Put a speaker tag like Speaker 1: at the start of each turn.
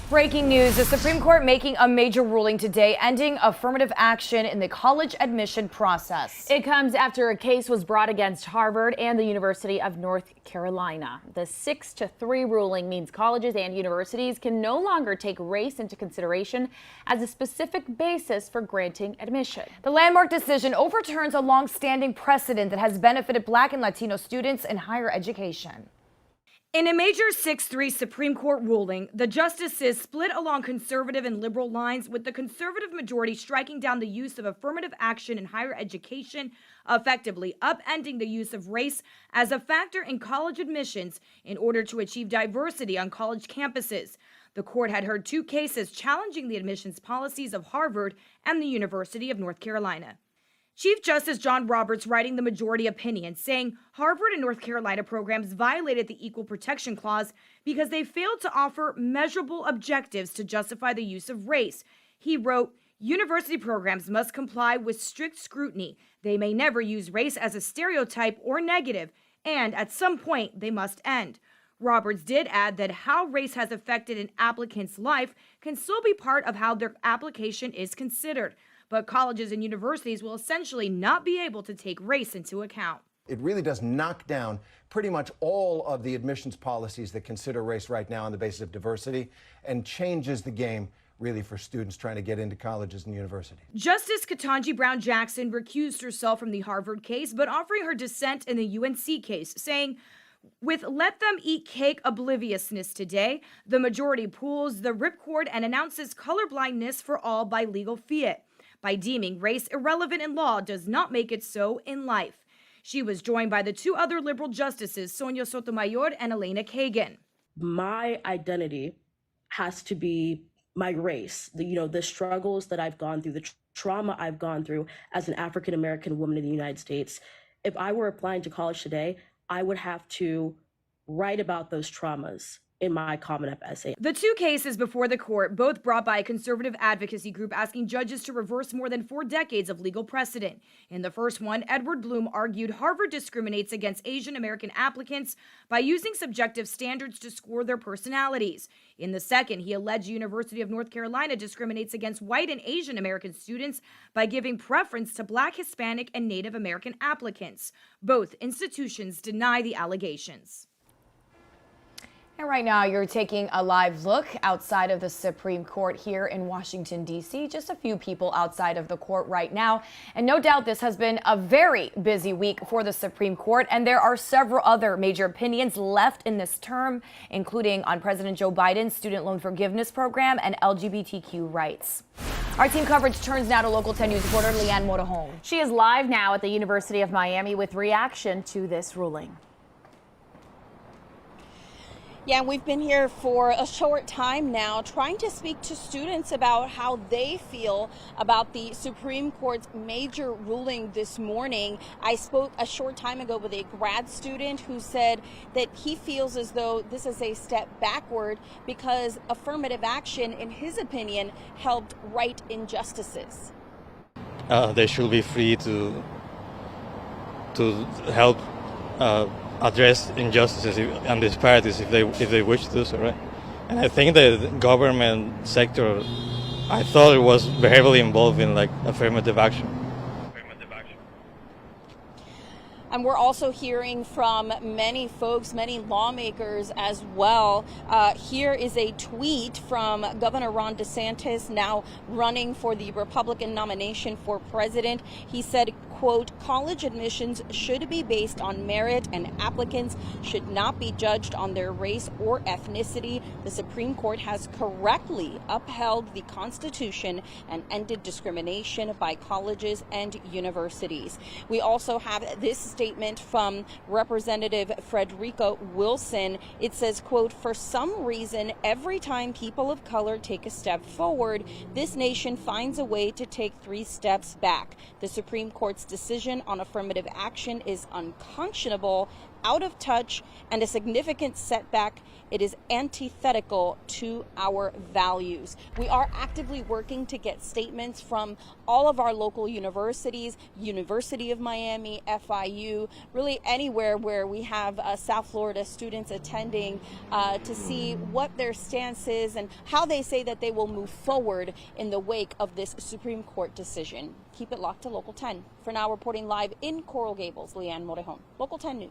Speaker 1: Breaking news, the Supreme Court making a major ruling today, ending affirmative action in the college admission process.
Speaker 2: It comes after a case was brought against Harvard and the University of North Carolina. The 6-3 ruling means colleges and universities can no longer take race into consideration as a specific basis for granting admission.
Speaker 1: The landmark decision overturns a long-standing precedent that has benefited Black and Latino students in higher education. In a major 6-3 Supreme Court ruling, the justices split along conservative and liberal lines, with the conservative majority striking down the use of affirmative action in higher education, effectively upending the use of race as a factor in college admissions in order to achieve diversity on college campuses. The court had heard two cases challenging the admissions policies of Harvard and the University of North Carolina. Chief Justice John Roberts writing the majority opinion, saying Harvard and North Carolina programs violated the Equal Protection Clause because they failed to offer measurable objectives to justify the use of race. He wrote, "University programs must comply with strict scrutiny. They may never use race as a stereotype or negative, and at some point they must end." Roberts did add that how race has affected an applicant's life can still be part of how their application is considered. But colleges and universities will essentially not be able to take race into account.
Speaker 3: It really does knock down pretty much all of the admissions policies that consider race right now on the basis of diversity, and changes the game really for students trying to get into colleges and universities.
Speaker 1: Justice Ketanji Brown Jackson recused herself from the Harvard case, but offering her dissent in the UNC case, saying, with let them eat cake obliviousness today, the majority pulls the ripcord and announces colorblindness for all by legal fiat. By deeming race irrelevant in law does not make it so in life. She was joined by the two other liberal justices, Sonia Sotomayor and Elena Kagan.
Speaker 4: My identity has to be my race, the struggles that I've gone through, the trauma I've gone through as an African-American woman in the United States. If I were applying to college today, I would have to write about those traumas in my Common Up essay.
Speaker 1: The two cases before the court, both brought by a conservative advocacy group asking judges to reverse more than 4 decades of legal precedent. In the first one, Edward Bloom argued Harvard discriminates against Asian American applicants by using subjective standards to score their personalities. In the second, he alleged University of North Carolina discriminates against white and Asian American students by giving preference to Black, Hispanic, and Native American applicants. Both institutions deny the allegations. And right now, you're taking a live look outside of the Supreme Court here in Washington, D.C. Just a few people outside of the court right now. And no doubt this has been a very busy week for the Supreme Court. And there are several other major opinions left in this term, including on President Joe Biden's student loan forgiveness program and LGBTQ rights. Our team coverage turns now to Local 10 News reporter Leanne Motorhome.
Speaker 2: She is live now at the University of Miami with reaction to this ruling.
Speaker 5: Yeah, we've been here for a short time now trying to speak to students about how they feel about the Supreme Court's major ruling this morning. I spoke a short time ago with a grad student who said that he feels as though this is a step backward because affirmative action, in his opinion, helped right injustices.
Speaker 6: They should be free to help address injustices and disparities if they wish to do so, right? And I think the government sector, I thought it was very heavily involved in affirmative action.
Speaker 5: And we're also hearing from many folks, many lawmakers as well. Here is a tweet from Governor Ron DeSantis, now running for the Republican nomination for president. He said, quote, college admissions should be based on merit and applicants should not be judged on their race or ethnicity. The Supreme Court has correctly upheld the Constitution and ended discrimination by colleges and universities. We also have this statement from Representative Frederica Wilson. It says, quote, for some reason, every time people of color take a step forward, this nation finds a way to take 3 steps back. The Supreme Court's decision on affirmative action is unconscionable out of touch and a significant setback. It is antithetical to our values. We are actively working to get statements from all of our local universities, University of Miami, FIU, really anywhere where we have South Florida students attending to see what their stance is and how they say that they will move forward in the wake of this Supreme Court decision. Keep it locked to Local 10. For now, reporting live in Coral Gables, Leanne Morejon, Local 10 News.